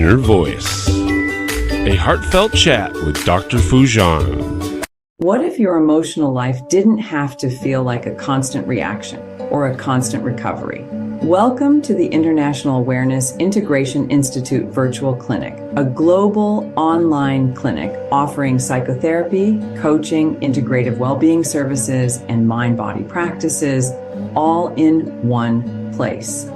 Inner Voice, a heartfelt chat with Dr. Foojan. What if your emotional life didn't have to feel like a constant reaction or a constant recovery? Welcome to the International Awareness Integration Institute Virtual Clinic, a global online clinic offering psychotherapy, coaching, integrative well-being services, and mind-body practices, all in one place.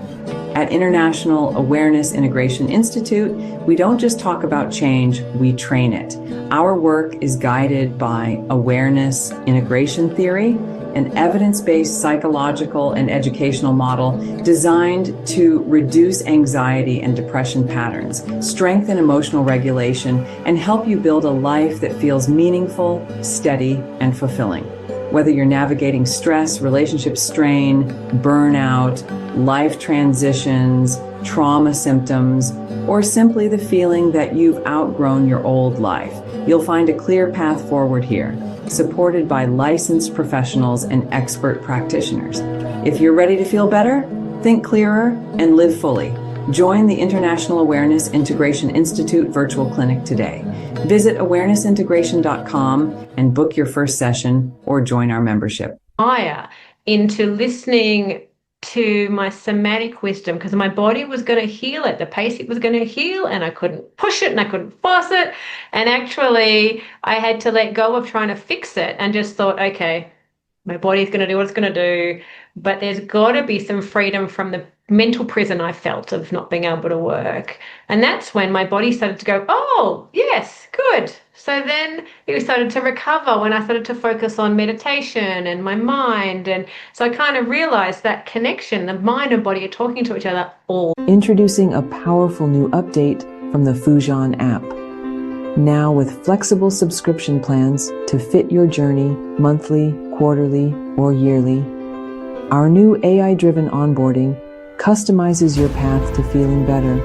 At International Awareness Integration Institute, we don't just talk about change, we train it. Our work is guided by awareness integration theory, an evidence-based psychological and educational model designed to reduce anxiety and depression patterns, strengthen emotional regulation, and help you build a life that feels meaningful, steady, and fulfilling. Whether you're navigating stress, relationship strain, burnout, life transitions, trauma symptoms, or simply the feeling that you've outgrown your old life, you'll find a clear path forward here, supported by licensed professionals and expert practitioners. If you're ready to feel better, think clearer, and live fully, join the International Awareness Integration Institute Virtual Clinic today. Visit awarenessintegration.com and book your first session or join our membership. Into listening to my somatic wisdom, because my body was going to heal at the pace it was going to heal, and I couldn't push it and I couldn't force it. And actually, I had to let go of trying to fix it and just thought, okay, my body's going to do what it's going to do, but there's got to be some freedom from the mental prison I felt of not being able to work. And that's when my body started to go, oh, yes, good. So then it started to recover when I started to focus on meditation and my mind. And so I kind of realized that connection, the mind and body are talking to each other all. Introducing a powerful new update from the Foojan app. Now with flexible subscription plans to fit your journey monthly, quarterly, or yearly. Our new AI-driven onboarding customizes your path to feeling better,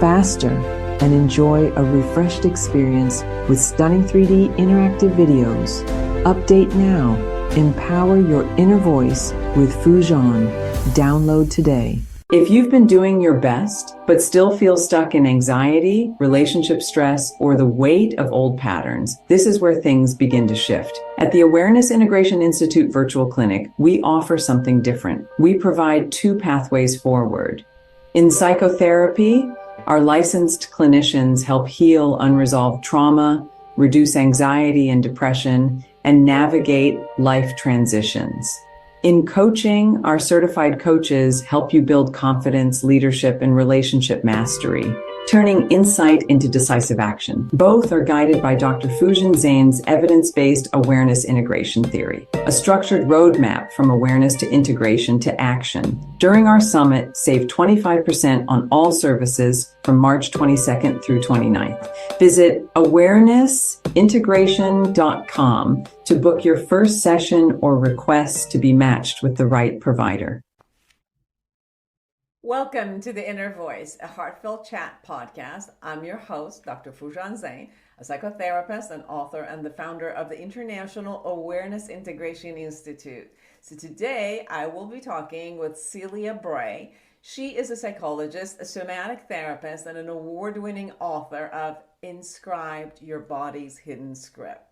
faster, and enjoy a refreshed experience with stunning 3D interactive videos. Update now. Empower your inner voice with Foojan. Download today. If you've been doing your best, but still feel stuck in anxiety, relationship stress, or the weight of old patterns, this is where things begin to shift. At the Awareness Integration Institute Virtual Clinic, we offer something different. We provide two pathways forward. In psychotherapy, our licensed clinicians help heal unresolved trauma, reduce anxiety and depression, and navigate life transitions. In coaching, our certified coaches help you build confidence, leadership, and relationship mastery, turning insight into decisive action. Both are guided by Dr. Foojan Zeine's evidence-based awareness integration theory, a structured roadmap from awareness to integration to action. During our summit, save 25% on all services from March 22nd through 29th. Visit awarenessintegration.com to book your first session or request to be matched with the right provider. Welcome to The Inner Voice, a heartfelt chat podcast. I'm your host, Dr. Foojan Zeine, a psychotherapist and author and the founder of the International Awareness Integration Institute. So today I will be talking with Celia Bray. She is a psychologist, a somatic therapist, and an award-winning author of Inscribed Your Body's Hidden Script.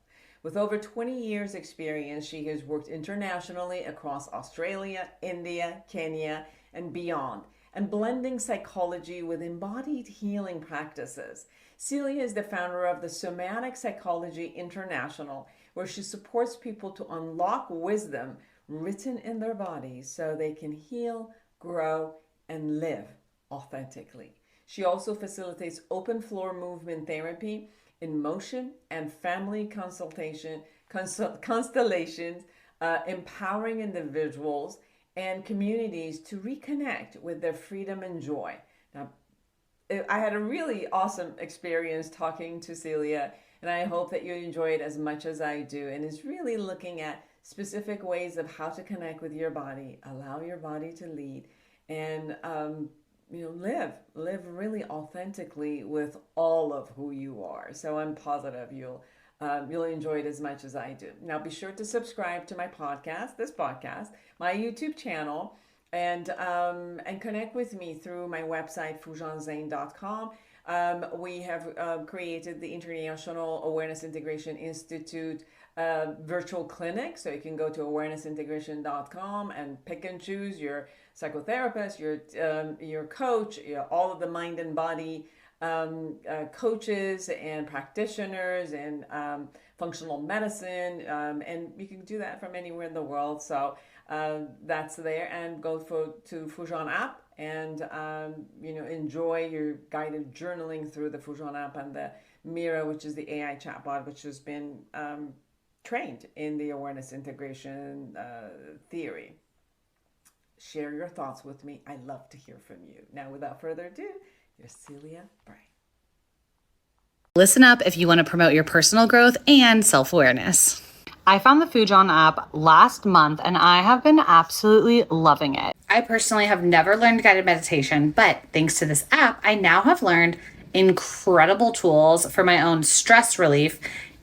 With over 20 years experience, she has worked internationally across Australia, India, Kenya, and beyond, and blending psychology with embodied healing practices. Celia is the founder of the Somatic Psychology International, where she supports people to unlock wisdom written in their bodies so they can heal, grow, and live authentically. She also facilitates open floor movement therapy in motion and family constellations, empowering individuals and communities to reconnect with their freedom and joy. Now, I had a really awesome experience talking to Celia, and I hope that you enjoy it as much as I do. And it's really looking at specific ways of how to connect with your body, allow your body to lead, and live really authentically with all of who you are. So I'm positive you'll enjoy it as much as I do. Now be sure to subscribe to my podcast, my YouTube channel, and connect with me through my website, foojanzeine.com. We have created the International Awareness Integration Institute virtual clinic. So you can go to awarenessintegration.com and pick and choose your psychotherapist, your coach, all of the mind and body coaches and practitioners and functional medicine. And you can do that from anywhere in the world. So that's there. And go to Foojan app and enjoy your guided journaling through the Foojan app and the Mira, which is the AI chatbot, which has been trained in the awareness integration theory. Share your thoughts with me. I love to hear from you. Now, without further ado, here's Celia Bray. Listen up if you want to promote your personal growth and self-awareness. I found the Foojan app last month and I have been absolutely loving it. I personally have never learned guided meditation, but thanks to this app, I now have learned incredible tools for my own stress relief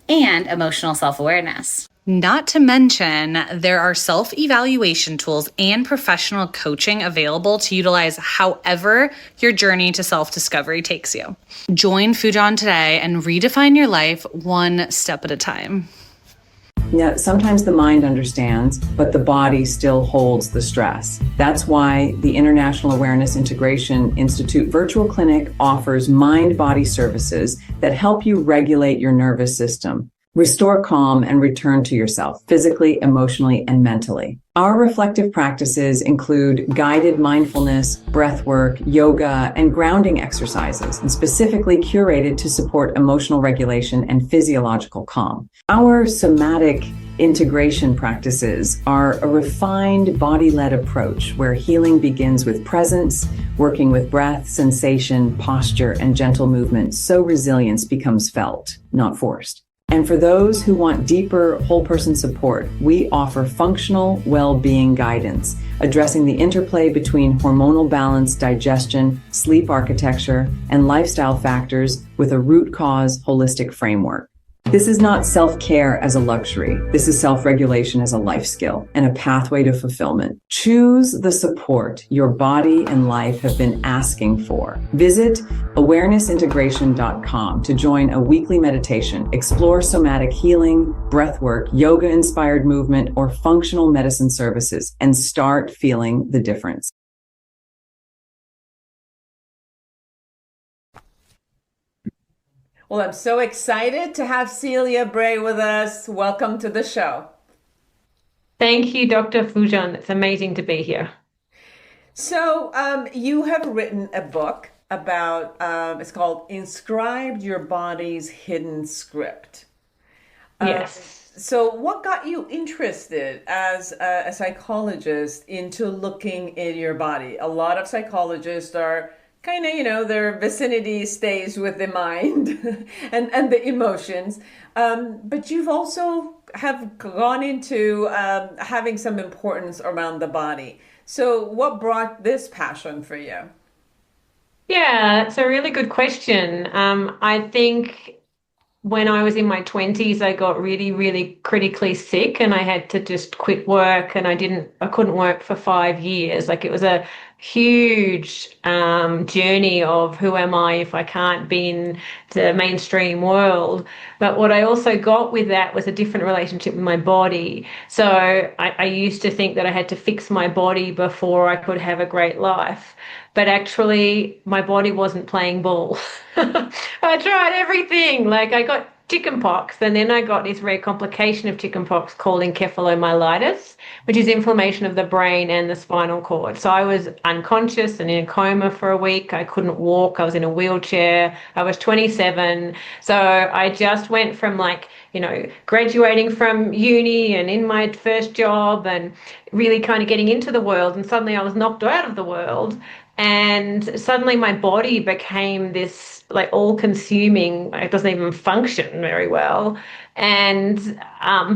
and emotional self-awareness. Not to mention, there are self-evaluation tools and professional coaching available to utilize however your journey to self-discovery takes you. Join Foojan today and redefine your life one step at a time. Yeah, sometimes the mind understands, but the body still holds the stress. That's why the International Awareness Integration Institute Virtual Clinic offers mind-body services that help you regulate your nervous system, restore calm, and return to yourself physically, emotionally, and mentally. Our reflective practices include guided mindfulness, breath work, yoga, and grounding exercises, and specifically curated to support emotional regulation and physiological calm. Our somatic integration practices are a refined body-led approach where healing begins with presence, working with breath, sensation, posture, and gentle movement so resilience becomes felt, not forced. And for those who want deeper whole person support, we offer functional well-being guidance, addressing the interplay between hormonal balance, digestion, sleep architecture, and lifestyle factors with a root cause holistic framework. This is not self-care as a luxury. This is self-regulation as a life skill and a pathway to fulfillment. Choose the support your body and life have been asking for. Visit awarenessintegration.com to join a weekly meditation, explore somatic healing, breathwork, yoga-inspired movement, or functional medicine services, and start feeling the difference. Well, I'm so excited to have Celia Bray with us. Welcome to the show. Thank you, Dr. Foojan. It's amazing to be here. So you have written a book about, it's called Inscribed Your Body's Hidden Script. Yes. So what got you interested as a psychologist into looking at your body? A lot of psychologists are kind of, their vicinity stays with the mind and the emotions. But you've also have gone into having some importance around the body. So what brought this passion for you? Yeah, it's a really good question. I think when I was in my 20s, I got really, really critically sick and I had to just quit work and I couldn't work for 5 years. Like it was a huge journey of who am I if I can't be in the mainstream world. But what I also got with that was a different relationship with my body. So I used to think that I had to fix my body before I could have a great life. But actually, my body wasn't playing ball. I tried everything. Like I got chickenpox, and then I got this rare complication of chickenpox called encephalomyelitis, which is inflammation of the brain and the spinal cord. So I was unconscious and in a coma for a week. I couldn't walk. I was in a wheelchair. I was 27. So I just went from graduating from uni and in my first job and really kind of getting into the world. And suddenly I was knocked out of the world. And suddenly my body became this all-consuming. It doesn't even function very well. And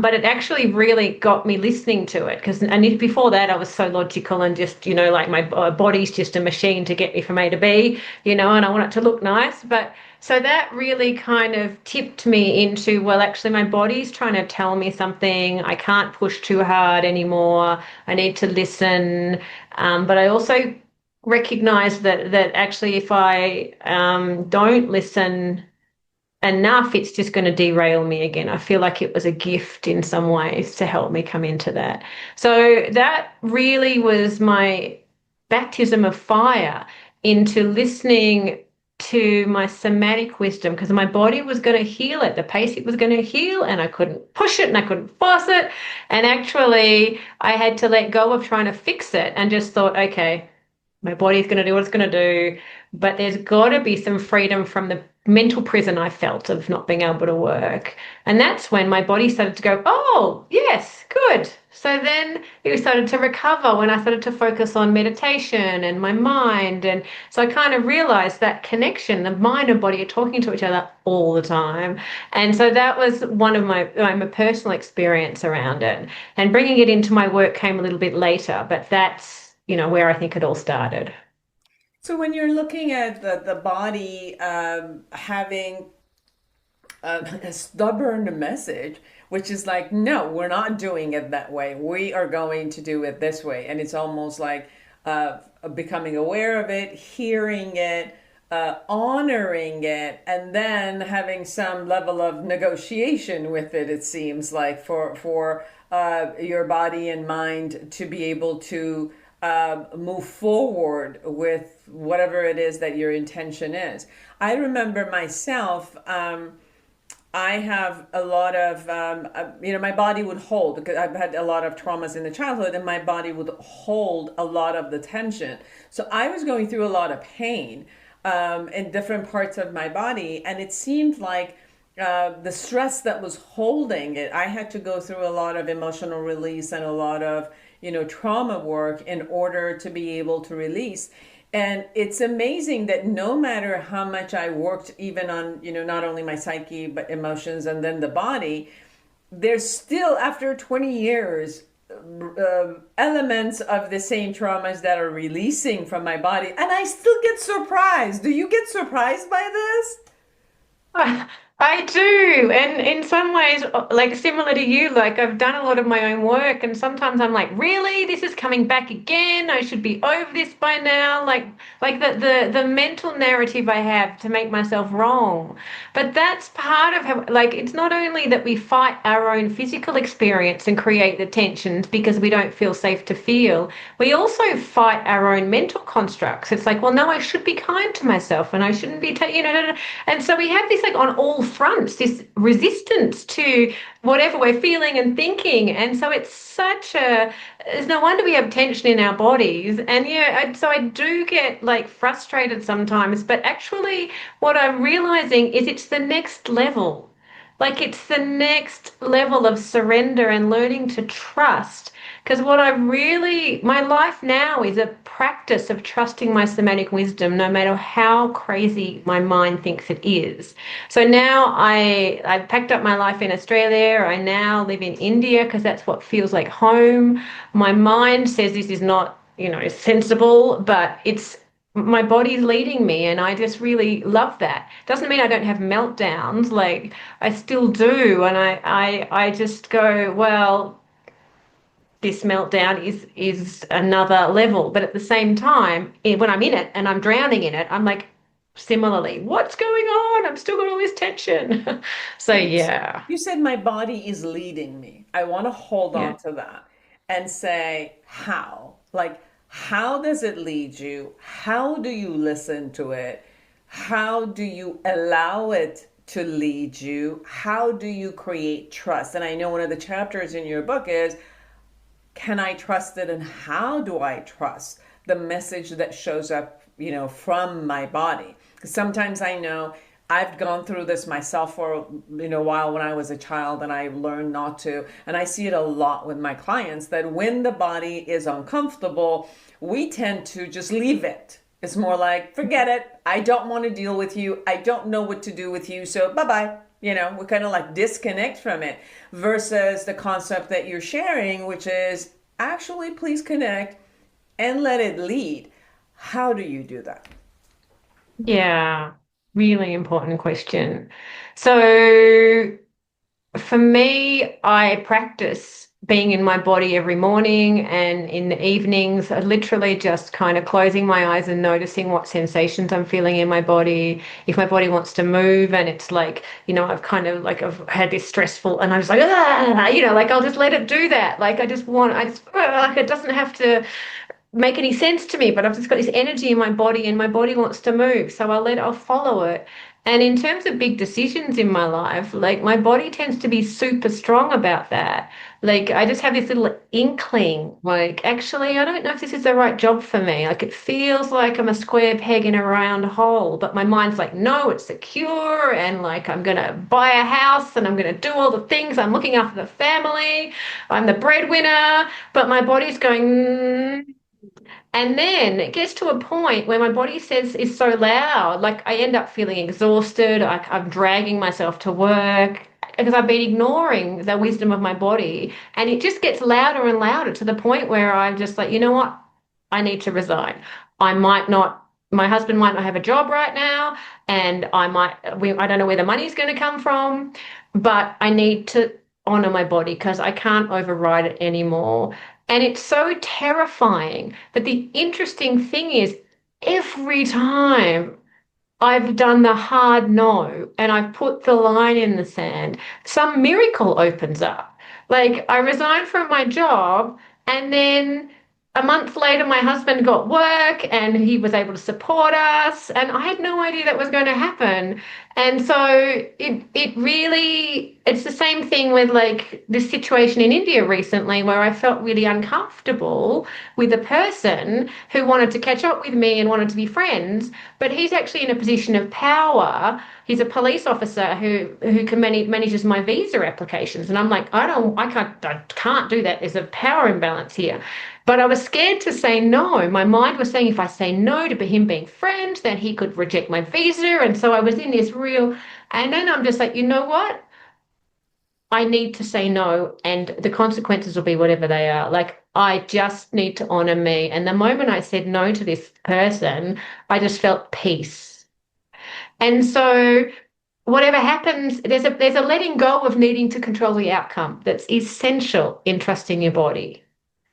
but it actually really got me listening to it and before that I was so logical and just my body's just a machine to get me from A to B, and I want it to look nice. But so that really kind of tipped me into, well, actually my body's trying to tell me something. I can't push too hard anymore. I need to listen. But I also recognize that actually if I don't listen enough, it's just going to derail me again. I feel like it was a gift in some ways to help me come into that. So that really was my baptism of fire into listening to my somatic wisdom, because my body was going to heal at the pace it was going to heal, and I couldn't push it and I couldn't force it. And actually, I had to let go of trying to fix it and just thought, okay, my body's going to do what it's going to do, but there's got to be some freedom from the mental prison I felt of not being able to work. And that's when my body started to go, oh, yes, good. So then it started to recover when I started to focus on meditation and my mind. And so I kind of realized that connection, the mind and body are talking to each other all the time. And so that was one of my personal experience around it. And bringing it into my work came a little bit later, but that's where I think it all started. So when you're looking at the body having a stubborn message, which is like, no, we're not doing it that way. We are going to do it this way. And it's almost like becoming aware of it, hearing it, honoring it, and then having some level of negotiation with it, it seems like, for your body and mind to be able to move forward with whatever it is that your intention is. I remember myself, I have a lot of, my body would hold, because I've had a lot of traumas in the childhood, and my body would hold a lot of the tension. So I was going through a lot of pain in different parts of my body, and it seemed like the stress that was holding it, I had to go through a lot of emotional release and a lot of trauma work in order to be able to release. And it's amazing that no matter how much I worked even on, not only my psyche, but emotions and then the body, there's still, after 20 years, elements of the same traumas that are releasing from my body. And I still get surprised. Do you get surprised by this? I do. And in some ways, like similar to you, like I've done a lot of my own work, and sometimes I'm like, really, this is coming back again. I should be over this by now. Like the mental narrative I have to make myself wrong. But that's part of how, like, it's not only that we fight our own physical experience and create the tensions because we don't feel safe to feel. We also fight our own mental constructs. It's like, well, no, I should be kind to myself and I shouldn't be, and so we have this like on all fronts, this resistance to whatever we're feeling and thinking. And so it's no wonder we have tension in our bodies. And so I do get like frustrated sometimes, but actually what I'm realizing is it's the next level. Like it's the next level of surrender and learning to trust. Because my life now is a practice of trusting my somatic wisdom, no matter how crazy my mind thinks it is. So now I've packed up my life in Australia. I now live in India because that's what feels like home. My mind says this is not, sensible, but my body's leading me, and I just really love that. Doesn't mean I don't have meltdowns, like I still do, and I just go, well, this meltdown is another level. But at the same time, when I'm in it and I'm drowning in it, I'm like, similarly, what's going on? I've still got all this tension. So yeah. You said my body is leading me. I want to hold on to that and say, how? Like, how does it lead you? How do you listen to it? How do you allow it to lead you? How do you create trust? And I know one of the chapters in your book is, can I trust it, and how do I trust the message that shows up, from my body? Because sometimes I know I've gone through this myself for a while when I was a child, and I learned not to. And I see it a lot with my clients, that when the body is uncomfortable, we tend to just leave it. It's more like, forget it. I don't want to deal with you. I don't know what to do with you. So bye-bye. We kind of like disconnect from it, versus the concept that you're sharing, which is actually please connect and let it lead. How do you do that? Yeah, really important question. So for me, I practice being in my body every morning and in the evenings, literally just kind of closing my eyes and noticing what sensations I'm feeling in my body. If my body wants to move and it's like, I've had this stressful and I'm just like, like I'll just let it do that. Like like it doesn't have to make any sense to me, but I've just got this energy in my body and my body wants to move. So I'll follow it. And in terms of big decisions in my life, like my body tends to be super strong about that. Like I just have this little inkling, like actually, I don't know if this is the right job for me. Like it feels like I'm a square peg in a round hole, but my mind's like, no, it's secure. And like I'm going to buy a house and I'm going to do all the things. I'm looking after the family. I'm the breadwinner. But my body's going, and then it gets to a point where my body says is so loud, like I end up feeling exhausted. I'm dragging myself to work because I've been ignoring the wisdom of my body. And it just gets louder and louder to the point where I'm just like, you know what? I need to resign. I might not, my husband might not have a job right now, and I don't know where the money's going to come from, but I need to honor my body because I can't override it anymore. And it's so terrifying. But the interesting thing is, every time I've done the hard no and I've put the line in the sand, some miracle opens up. Like I resigned from my job, and then a month later my husband got work and he was able to support us, and I had no idea that was going to happen. And so it's the same thing with like this situation in India recently where I felt really uncomfortable with a person who wanted to catch up with me and wanted to be friends, but he's actually in a position of power. He's a police officer who can manages my visa applications, and I'm like, I can't do that. There's a power imbalance here. But I was scared to say no. My mind was saying if I say no to him being friends, then he could reject my visa. And so I was in this and then I'm just like, you know what? I need to say no, and the consequences will be whatever they are. Like, I just need to honor me. And the moment I said no to this person, I just felt peace. And so whatever happens, there's a letting go of needing to control the outcome that's essential in trusting your body.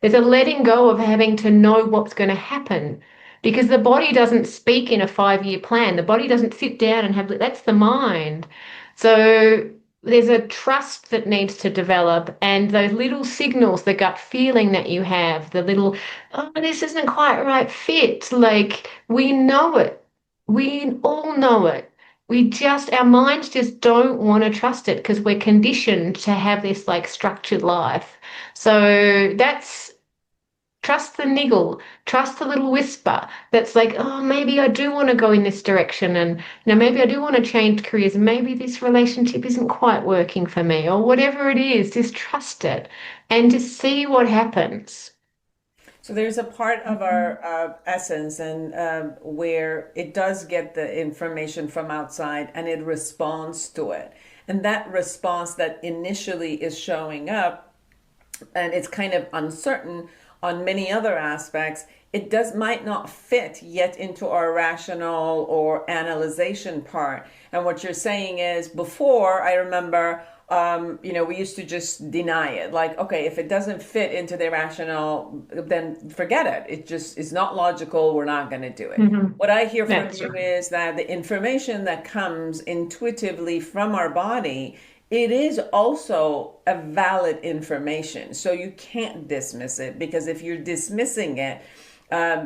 There's a letting go of having to know what's going to happen, because the body doesn't speak in a 5-year plan. The body doesn't sit down and that's the mind. So there's a trust that needs to develop, and those little signals, the gut feeling that you have, the little, oh, this isn't quite right fit. Like we know it. We all know it. Our minds just don't want to trust it because we're conditioned to have this like structured life. So that's trust the niggle, trust the little whisper that's like, oh, maybe I do want to go in this direction, and maybe I do want to change careers, maybe this relationship isn't quite working for me, or whatever it is, just trust it and just see what happens. So there's a part of our essence and where it does get the information from outside and it responds to it. And that response that initially is showing up and it's kind of uncertain on many other aspects, it might not fit yet into our rational or analyzation part. And what you're saying is, before, I remember, we used to just deny it. Like, okay, if it doesn't fit into the rational, then forget it. It just is not logical. We're not going to do it. Mm-hmm. What I hear from you is that the information that comes intuitively from our body, it is also a valid information. So you can't dismiss it, because if you're dismissing it,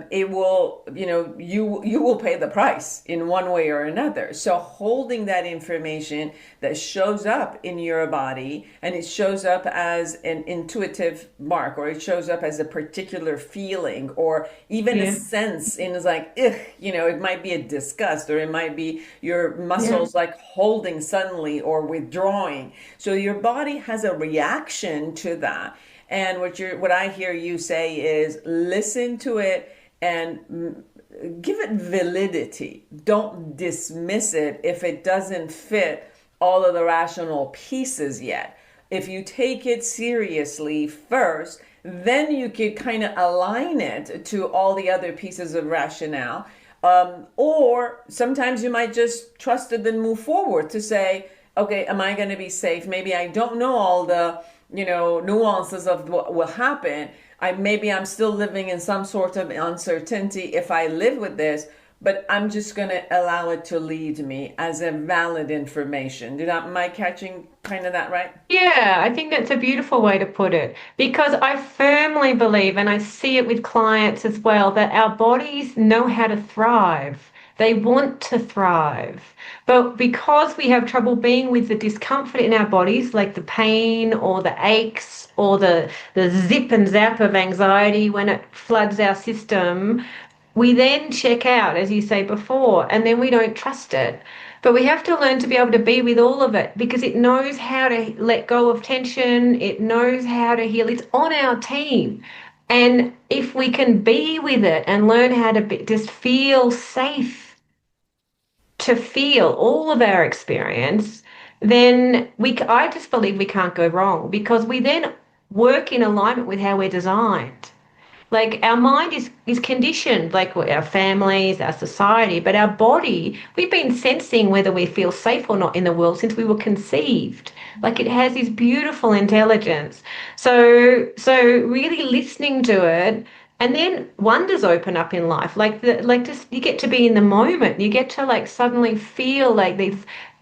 it will, you will pay the price in one way or another. So holding that information that shows up in your body, and it shows up as an intuitive mark, or it shows up as a particular feeling, or even a sense in is like, it might be a disgust, or it might be your muscles like holding suddenly or withdrawing. So your body has a reaction to that. And what I hear you say is listen to it and give it validity. Don't dismiss it if it doesn't fit all of the rational pieces yet. If you take it seriously first, then you could kind of align it to all the other pieces of rationale. Or sometimes you might just trust it and move forward to say, okay, am I going to be safe? Maybe I don't know all the nuances of what will happen. I'm still living in some sort of uncertainty if I live with this, but I'm just going to allow it to lead me as a valid information. Am I catching kind of that right? Yeah, I think that's a beautiful way to put it because I firmly believe, and I see it with clients as well, that our bodies know how to thrive. They want to thrive. But because we have trouble being with the discomfort in our bodies, like the pain or the aches or the zip and zap of anxiety when it floods our system, we then check out, as you say before, and then we don't trust it. But we have to learn to be able to be with all of it because it knows how to let go of tension. It knows how to heal. It's on our team. And if we can be with it and learn how to just feel safe to feel all of our experience, then I just believe we can't go wrong because we then work in alignment with how we're designed. Like our mind is conditioned, like our families, our society, but our body, we've been sensing whether we feel safe or not in the world since we were conceived. Like it has this beautiful intelligence. So really listening to it, and then wonders open up in life. Just you get to be in the moment. You get to like suddenly feel like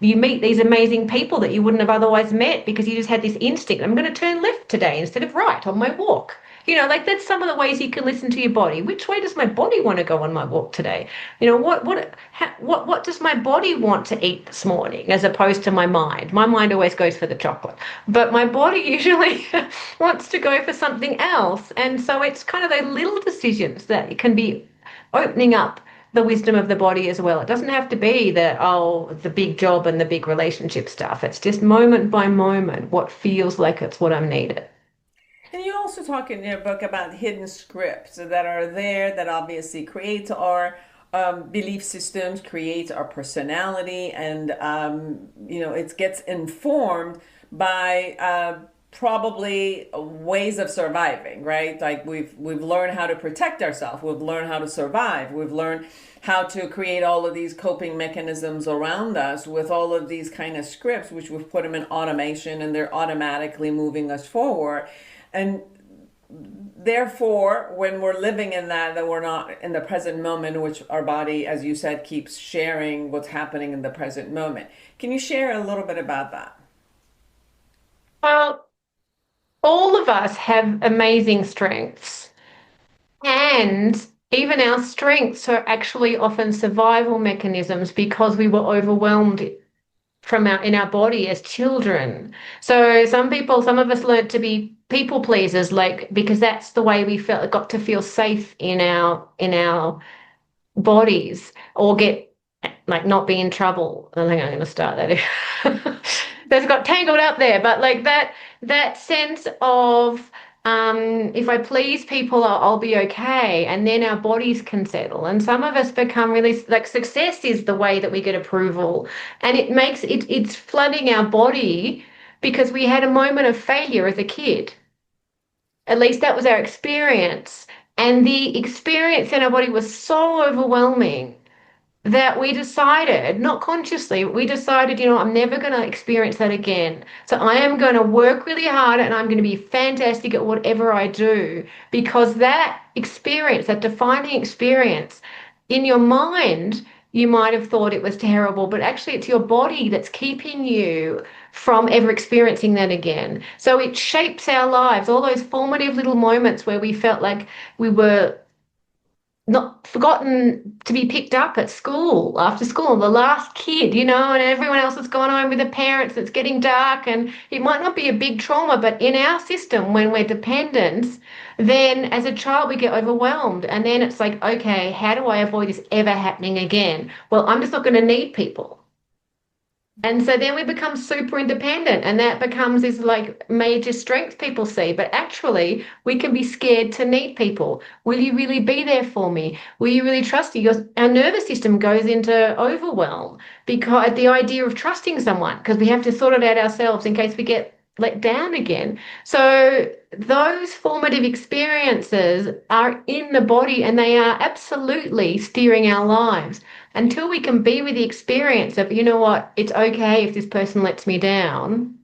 you meet these amazing people that you wouldn't have otherwise met because you just had this instinct. I'm going to turn left today instead of right on my walk. Like that's some of the ways you can listen to your body. Which way does my body want to go on my walk today? What does my body want to eat this morning as opposed to my mind? My mind always goes for the chocolate, but my body usually wants to go for something else. And so it's kind of those little decisions that can be opening up the wisdom of the body as well. It doesn't have to be the big job and the big relationship stuff. It's just moment by moment what feels like it's what I'm needed. And you also talk in your book about hidden scripts that are there that obviously create our belief systems, create our personality, and it gets informed by probably ways of surviving, right? Like we've learned how to protect ourselves, we've learned how to survive, we've learned how to create all of these coping mechanisms around us with all of these kind of scripts, which we've put them in automation and they're automatically moving us forward. And therefore, when we're living in that we're not in the present moment, which our body, as you said, keeps sharing what's happening in the present moment. Can you share a little bit about that? Well, all of us have amazing strengths, and even our strengths are actually often survival mechanisms because we were overwhelmed in our body as children. So some of us learned to be people pleasers, like because that's the way we got to feel safe in our bodies, or get like not be in trouble. I think I'm going to start that. That's got tangled up there, but like that sense of if I please people, I'll be okay, and then our bodies can settle. And some of us become really like success is the way that we get approval, and it's flooding our body because we had a moment of failure as a kid. At least that was our experience, and the experience in our body was so overwhelming that we decided, not consciously, we decided, I'm never going to experience that again. So I am going to work really hard and I'm going to be fantastic at whatever I do, because that experience, that defining experience, in your mind, you might have thought it was terrible, but actually it's your body that's keeping you from ever experiencing that again. So it shapes our lives, all those formative little moments where we felt like we were not forgotten to be picked up at school, after school, the last kid, and everyone else has gone home with their parents. It's getting dark, and it might not be a big trauma, but in our system, when we're dependent, then as a child, we get overwhelmed. And then it's like, okay, how do I avoid this ever happening again? Well, I'm just not going to need people. And so then we become super independent, and that becomes this like major strength people see. But actually, we can be scared to need people. Will you really be there for me? Will you really trust me? Our nervous system goes into overwhelm because the idea of trusting someone, because we have to sort it out ourselves in case we get let down again. So those formative experiences are in the body, and they are absolutely steering our lives. Until we can be with the experience of, it's okay if this person lets me down,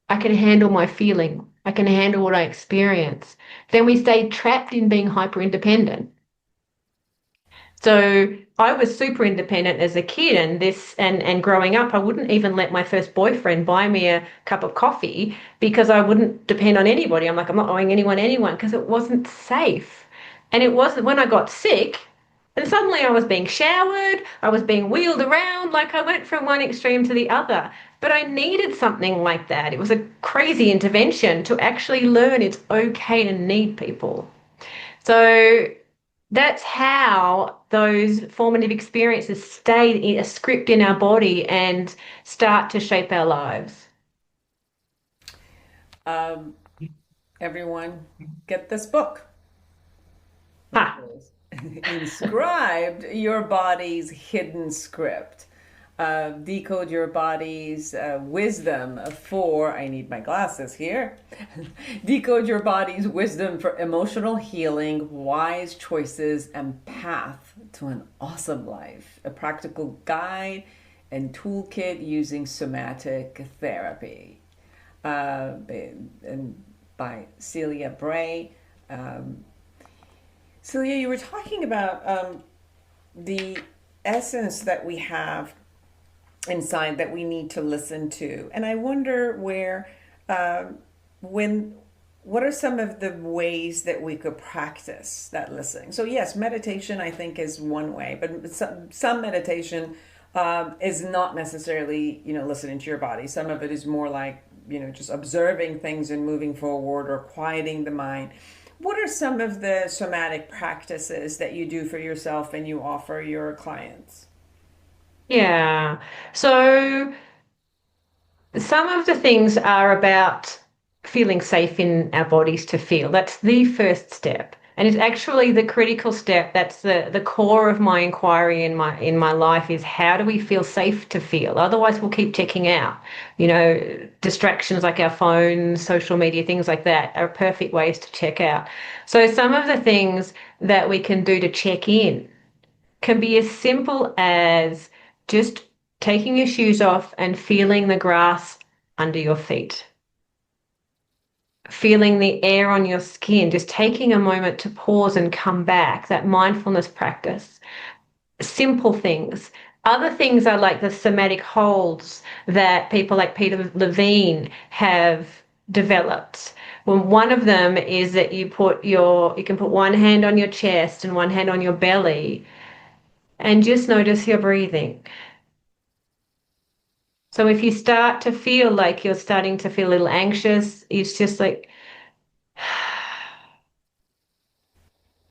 I can handle my feeling. I can handle what I experience. Then we stay trapped in being hyper independent. So I was super independent as a kid, and growing up, I wouldn't even let my first boyfriend buy me a cup of coffee because I wouldn't depend on anybody. I'm like, I'm not owing anyone because it wasn't safe. And it wasn't when I got sick, and suddenly I was being showered, I was being wheeled around, like I went from one extreme to the other. But I needed something like that. It was a crazy intervention to actually learn it's okay to need people. So that's how those formative experiences stay in a script in our body and start to shape our lives. Everyone, get this book. Ha. Inscribed Your Body's Hidden Script. Decode your body's wisdom for, I need my glasses here. Decode your body's wisdom for emotional healing, wise choices, and path to an awesome life. A practical guide and toolkit using somatic therapy. And by Celia Bray. Celia, you were talking about the essence that we have inside that we need to listen to. And I wonder what are some of the ways that we could practice that listening? So yes, meditation I think is one way, but some meditation is not necessarily, listening to your body. Some of it is more like, just observing things and moving forward or quieting the mind. What are some of the somatic practices that you do for yourself and you offer your clients? Yeah. So some of the things are about feeling safe in our bodies to feel. That's the first step. And it's actually the critical step. That's the core of my inquiry in my life is how do we feel safe to feel? Otherwise we'll keep checking out. Distractions like our phones, social media, things like that are perfect ways to check out. So some of the things that we can do to check in can be as simple as just taking your shoes off and feeling the grass under your feet. Feeling the air on your skin, just taking a moment to pause and come back, that mindfulness practice. Simple things. Other things are like the somatic holds that people like Peter Levine have developed. Well, one of them is that you can put one hand on your chest and one hand on your belly and just notice your breathing. So if you start to feel like you're starting to feel a little anxious, it's just like,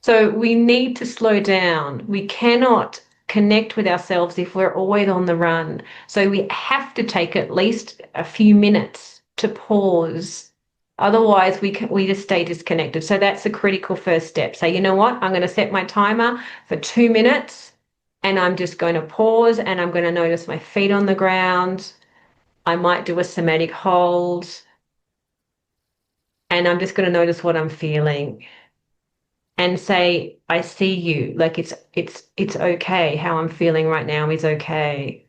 so we need to slow down. We cannot connect with ourselves if we're always on the run. So we have to take at least a few minutes to pause. Otherwise, we just stay disconnected. So that's the critical first step. So you know what? I'm going to set my timer for 2 minutes. And I'm just going to pause and I'm going to notice my feet on the ground. I might do a somatic hold. And I'm just going to notice what I'm feeling. And say, I see you. Like it's okay. How I'm feeling right now is okay.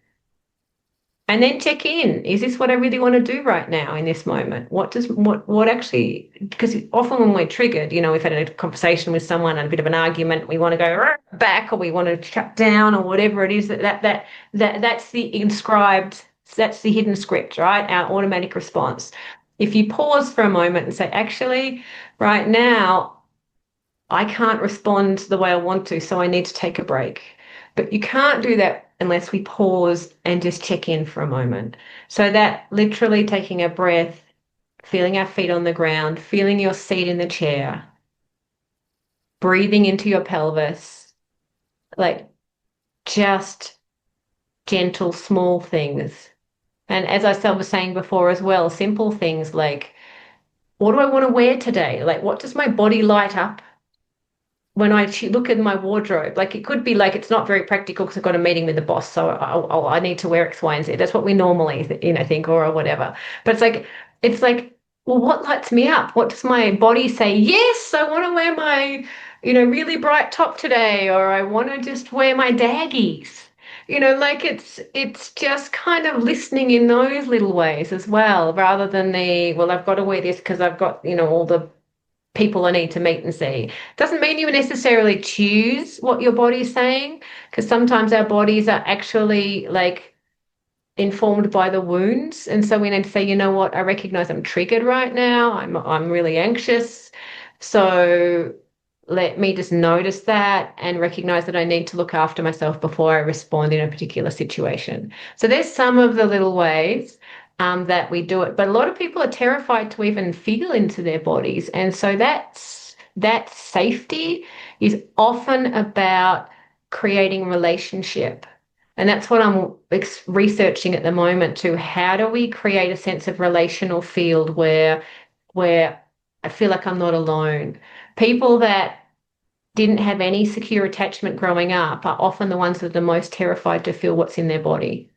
And then check in. Is this what I really want to do right now in this moment? What actually, because often when we're triggered, we've had a conversation with someone and a bit of an argument, we want to go back or we want to shut down or whatever it is, that's that's the hidden script, right? Our automatic response. If you pause for a moment and say, actually, right now, I can't respond the way I want to, so I need to take a break. But you can't do that unless we pause and just check in for a moment. So that literally taking a breath, feeling our feet on the ground, feeling your seat in the chair, breathing into your pelvis, like just gentle, small things. And as I was saying before as well, simple things like, what do I want to wear today? Like, what does my body light up when I look at my wardrobe? Like, it could be like it's not very practical because I've got a meeting with the boss, so I need to wear X, Y, and Z. That's what we normally think or whatever. But it's like, well, what lights me up? What does my body say? Yes, I want to wear my really bright top today, or I want to just wear my daggies. like it's just kind of listening in those little ways as well, rather than well, I've got to wear this because I've got, all the people I need to meet and see. Doesn't mean you necessarily choose what your body's saying, because sometimes our bodies are actually like informed by the wounds. And so we need to say, you know what, I recognize I'm triggered right now. I'm really anxious. So let me just notice that and recognize that I need to look after myself before I respond in a particular situation. So there's some of the little ways that we do it. But a lot of people are terrified to even feel into their bodies. And so that safety is often about creating relationship. And that's what I'm researching at the moment too. How do we create a sense of relational field where I feel like I'm not alone? People that didn't have any secure attachment growing up are often the ones that are the most terrified to feel what's in their body.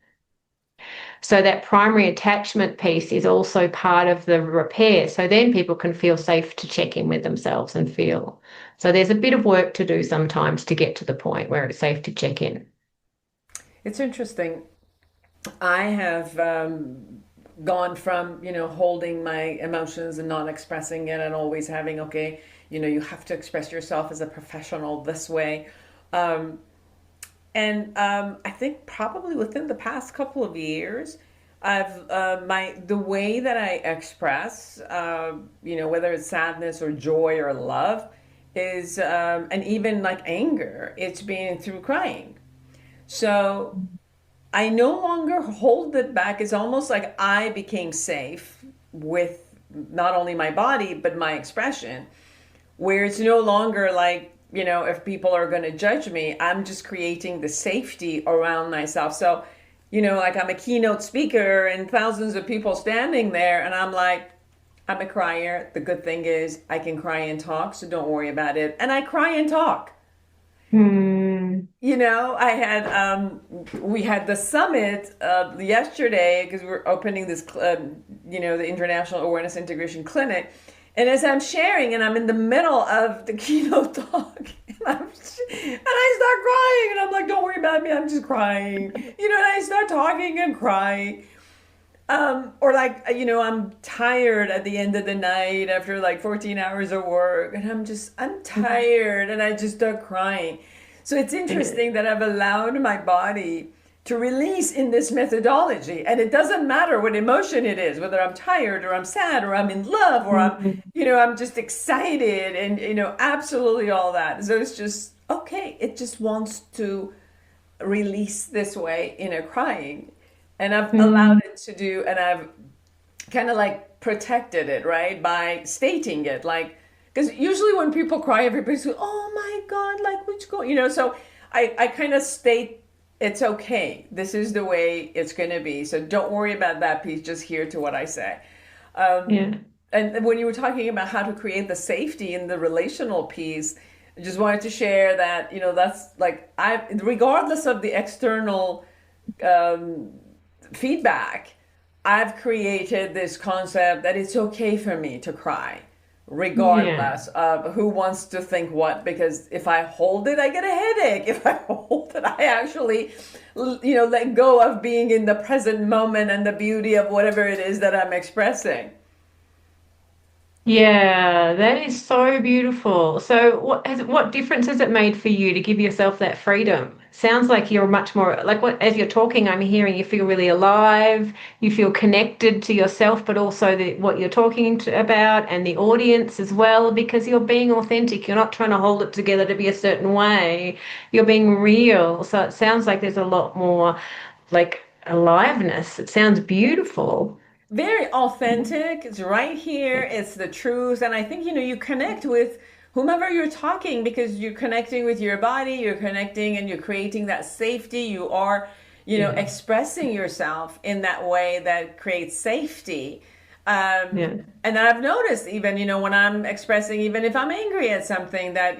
So that primary attachment piece is also part of the repair. So then people can feel safe to check in with themselves and feel. So there's a bit of work to do sometimes to get to the point where it's safe to check in. It's interesting. I have gone from, holding my emotions and not expressing it and always having, okay, you have to express yourself as a professional this way. I think probably within the past couple of years, I've the way that I express, whether it's sadness or joy or love, is and even like anger, it's been through crying. So I no longer hold it back. It's almost like I became safe with not only my body but my expression, where it's no longer like, if people are going to judge me, I'm just creating the safety around myself. So, like I'm a keynote speaker and thousands of people standing there, and I'm like, I'm a crier. The good thing is I can cry and talk, so don't worry about it. And I cry and talk. I had we had the summit yesterday because we're opening this, the International Awareness Integration Clinic. And as I'm sharing, and I'm in the middle of the keynote talk, and I start crying, and I'm like, don't worry about me, I'm just crying. And I start talking and crying. Or like, I'm tired at the end of the night after like 14 hours of work, and I'm tired, and I just start crying. So it's interesting that I've allowed my body to release in this methodology. And it doesn't matter what emotion it is, whether I'm tired or I'm sad or I'm in love or I'm just excited and, absolutely all that. So it's just, okay, it just wants to release this way in a crying. And I've allowed it to do, and I've kind of like protected it, right? By stating it, like, because usually when people cry, everybody's like, oh my God, like, what's going, so I kind of state, it's okay. This is the way it's going to be. So don't worry about that piece. Just hear to what I say. And when you were talking about how to create the safety in the relational piece, I just wanted to share that, that's like, regardless of the external feedback, I've created this concept that it's okay for me to cry, regardless of who wants to think what, because if I hold it, I get a headache. If I hold it, I actually, let go of being in the present moment and the beauty of whatever it is that I'm expressing. Yeah, that is so beautiful. So what difference has it made for you to give yourself that freedom? Sounds like you're much more like as you're talking, I'm hearing you feel really alive, you feel connected to yourself, but also what you're talking about and the audience as well, because you're being authentic. You're not trying to hold it together to be a certain way. You're being real. So it sounds like there's a lot more like aliveness. It sounds beautiful. Very authentic. It's right here. It's the truth. And I think, you connect with whomever you're talking because you're connecting with your body, you're connecting and you're creating that safety. You are, expressing yourself in that way that creates safety. And I've noticed even, when I'm expressing, even if I'm angry at something that,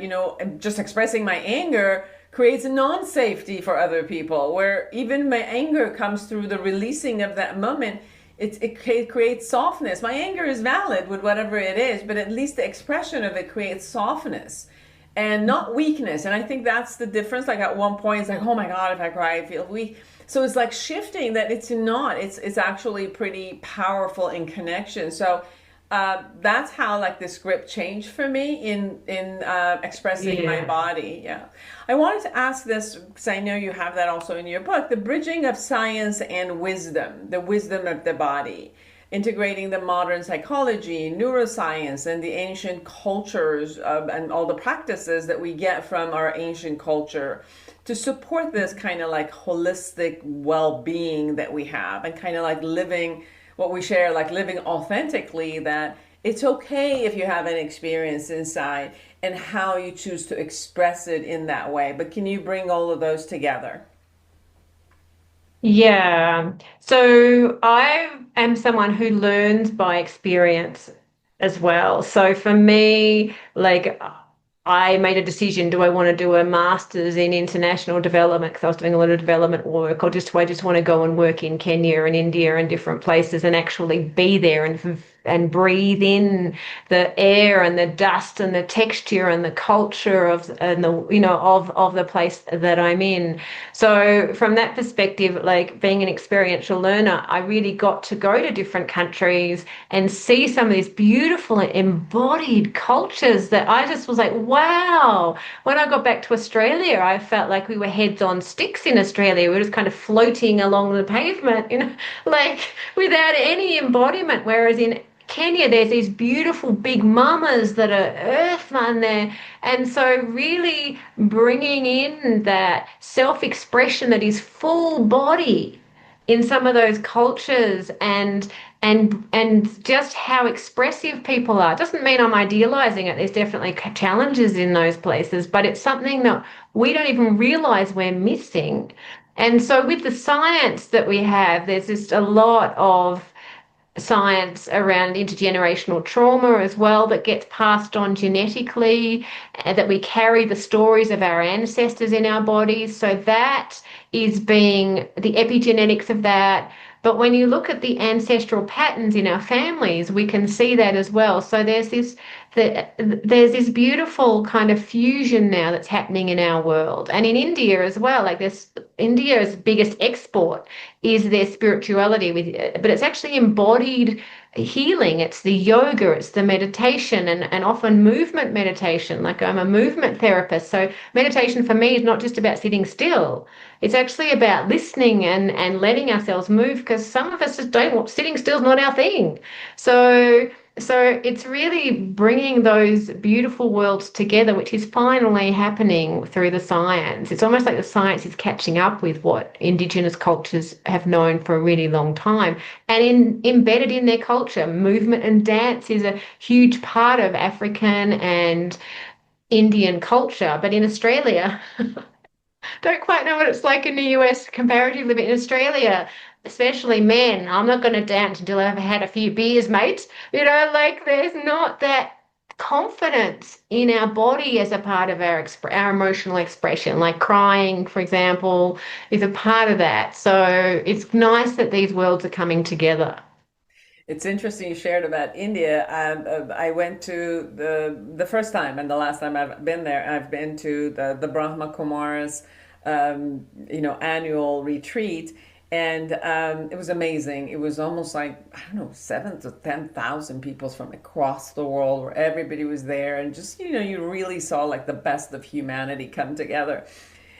just expressing my anger creates a non-safety for other people, where even my anger comes through the releasing of that moment. It creates softness. My anger is valid with whatever it is, but at least the expression of it creates softness. and not weakness. And I think that's the difference. Like at one point, it's like, oh my God, if I cry, I feel weak. So it's like shifting that it's not. It's actually pretty powerful in connection. So that's how like the script changed for me in expressing my body. Yeah, I wanted to ask this because I know you have that also in your book: the bridging of science and wisdom, the wisdom of the body, integrating the modern psychology, neuroscience, and the ancient cultures and all the practices that we get from our ancient culture to support this kind of like holistic well-being that we have, and kind of like living what we share, like living authentically, that it's okay if you have an experience inside and how you choose to express it in that way. But can you bring all of those together? Yeah. So I am someone who learns by experience as well. So for me, like I made a decision, do I want to do a master's in international development because I was doing a lot of development work, or just do I just want to go and work in Kenya and India and different places and actually be there and breathe in the air and the dust and the texture and the culture of and the of the place that I'm in. So from that perspective, like being an experiential learner, I really got to go to different countries and see some of these beautiful embodied cultures that I just was like, wow. When I got back to Australia, I felt like we were heads on sticks in Australia. We were just kind of floating along the pavement, like without any embodiment. Whereas in Kenya, there's these beautiful big mamas that are earthman there. And so really bringing in that self-expression that is full body in some of those cultures, and just how expressive people are. It doesn't mean I'm idealizing it. There's definitely challenges in those places, but it's something that we don't even realize we're missing. And so with the science that we have, there's just a lot of science around intergenerational trauma as well that gets passed on genetically, and that we carry the stories of our ancestors in our bodies. So that is being the epigenetics of that. But when you look at the ancestral patterns in our families, we can see that as well. So there's this beautiful kind of fusion now that's happening in our world, and in India as well. Like this, India's biggest export is their spirituality but it's actually embodied healing. It's the yoga, it's the meditation, and often movement meditation. Like I'm a movement therapist, so meditation for me is not just about sitting still. It's actually about listening and letting ourselves move, because some of us just don't want, sitting still is not our thing. So it's really bringing those beautiful worlds together, which is finally happening through the science. It's almost like the science is catching up with what Indigenous cultures have known for a really long time. And embedded in their culture, movement and dance is a huge part of African and Indian culture. But in Australia, don't quite know what it's like in the US comparatively, but in Australia, especially men, I'm not going to dance until I've had a few beers, mate. Like there's not that confidence in our body as a part of our emotional expression. Like crying, for example, is a part of that. So it's nice that these worlds are coming together. It's interesting you shared about India. I went to the first time and the last time I've been there. I've been to the Brahma Kumaris, annual retreat, and it was amazing. It was almost like, I don't know, 7 to 10,000 people from across the world, where everybody was there, and just you really saw like the best of humanity come together.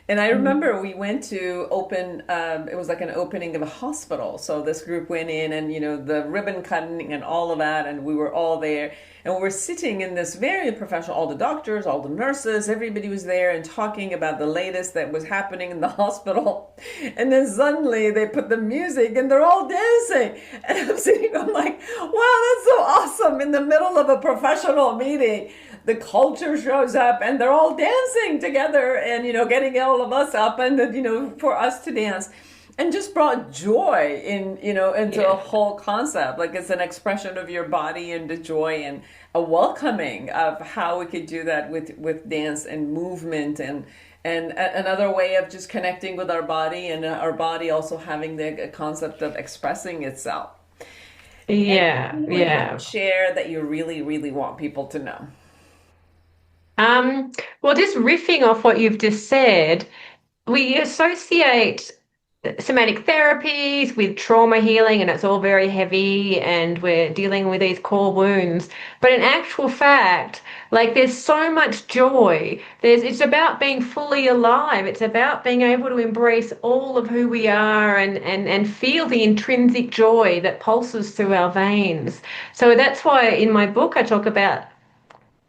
And I remember we went to open, it was like an opening of a hospital. So this group went in, and, the ribbon cutting and all of that. And we were all there, and we were sitting in this very professional, all the doctors, all the nurses, everybody was there and talking about the latest that was happening in the hospital. And then suddenly they put the music and they're all dancing. And I'm sitting, I'm like, wow, that's so awesome. In the middle of a professional meeting, the culture shows up and they're all dancing together, and getting all of us up, and for us to dance, and just brought joy into a whole concept. Like it's an expression of your body and the joy, and a welcoming of how we could do that with dance and movement, and another way of just connecting with our body, and our body also having the concept of expressing itself. Yeah, And yeah. share that you really, really want people to know. Well, just riffing off what you've just said, we associate somatic therapies with trauma healing, and it's all very heavy, and we're dealing with these core wounds. But in actual fact, like there's so much joy. It's about being fully alive. It's about being able to embrace all of who we are and feel the intrinsic joy that pulses through our veins. So that's why in my book I talk about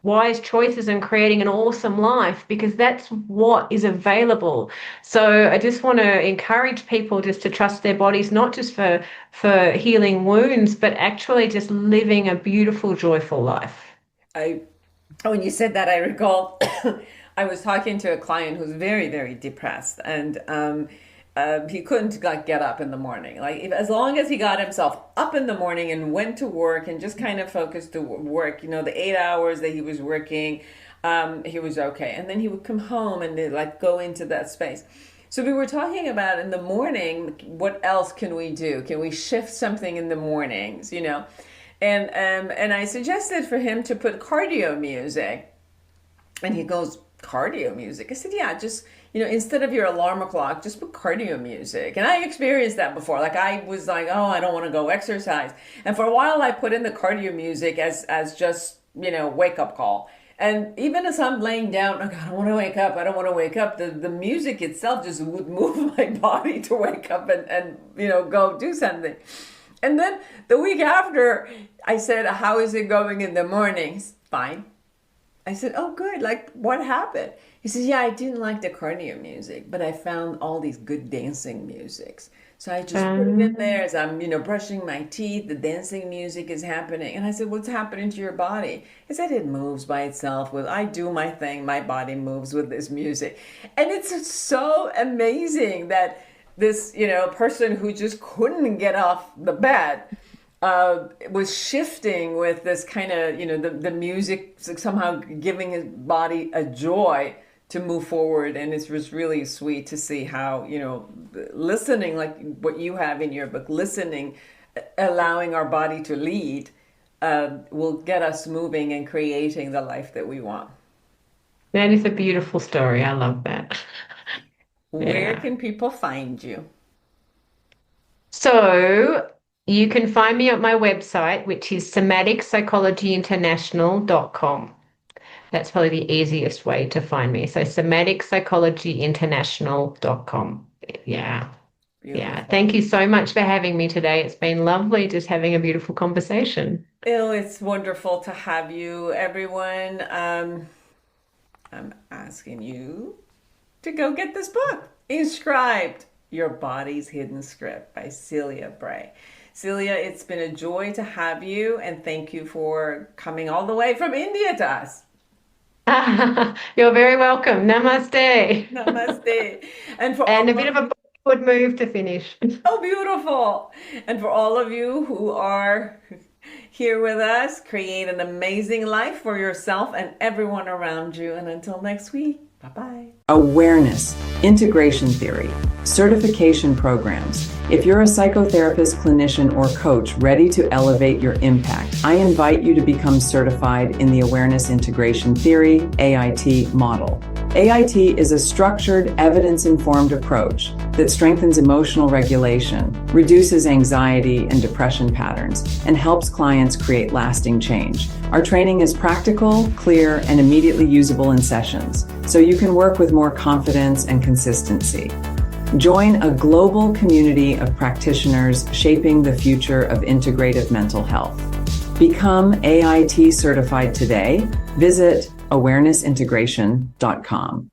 wise choices and creating an awesome life, because that's what is available. So I just want to encourage people just to trust their bodies, not just for healing wounds, but actually just living a beautiful, joyful life. When you said that, I recall I was talking to a client who's very, very depressed, and he couldn't get up in the morning. As long as he got himself up in the morning and went to work and just kind of focused to work, the 8 hours that he was working, he was okay. And then he would come home and go into that space. So we were talking about in the morning, what else can we do? Can we shift something in the mornings, And I suggested for him to put cardio music. And he goes, cardio music? I said, yeah, just, instead of your alarm clock, just put cardio music. And I experienced that before. I was like, oh, I don't want to go exercise. And for a while I put in the cardio music as just, wake up call. And even as I'm laying down, I don't want to wake up. I don't want to wake up. The music itself just would move my body to wake up and go do something. And then the week after, I said, how is it going in the mornings? Fine. I said, oh, good. What happened? He says, yeah, I didn't like the cardio music, but I found all these good dancing musics. So I just put it in there as I'm, brushing my teeth. The dancing music is happening. And I said, what's happening to your body? He said, it moves by itself. I do my thing. My body moves with this music. And it's so amazing that this, person who just couldn't get off the bed was shifting with this kind of, the music somehow giving his body a joy to move forward. And it was really sweet to see how, listening, like what you have in your book, listening, allowing our body to lead, will get us moving and creating the life that we want. That is a beautiful story. I love that. Where can people find you? So you can find me at my website, which is somaticpsychologyinternational.com. That's probably the easiest way to find me. So somaticpsychologyinternational.com. Yeah. Beautiful. Yeah. Thank you so much for having me today. It's been lovely just having a beautiful conversation. Oh, it's wonderful to have you, everyone. I'm asking you to go get this book, Inscribed, Your Body's Hidden Script by Celia Bray. Celia, it's been a joy to have you, and thank you for coming all the way from India to us. You're very welcome. Namaste. Namaste. And a bit of a Bollywood move to finish. Oh, beautiful. And for all of you who are here with us, create an amazing life for yourself and everyone around you. And until next week, bye-bye. Awareness, integration theory, certification programs. If you're a psychotherapist, clinician, or coach ready to elevate your impact, I invite you to become certified in the Awareness Integration Theory, AIT model. AIT is a structured, evidence-informed approach that strengthens emotional regulation, reduces anxiety and depression patterns, and helps clients create lasting change. Our training is practical, clear, and immediately usable in sessions, so you can work with more confidence and consistency. Join a global community of practitioners shaping the future of integrative mental health. Become AIT certified today. Visit awarenessintegration.com.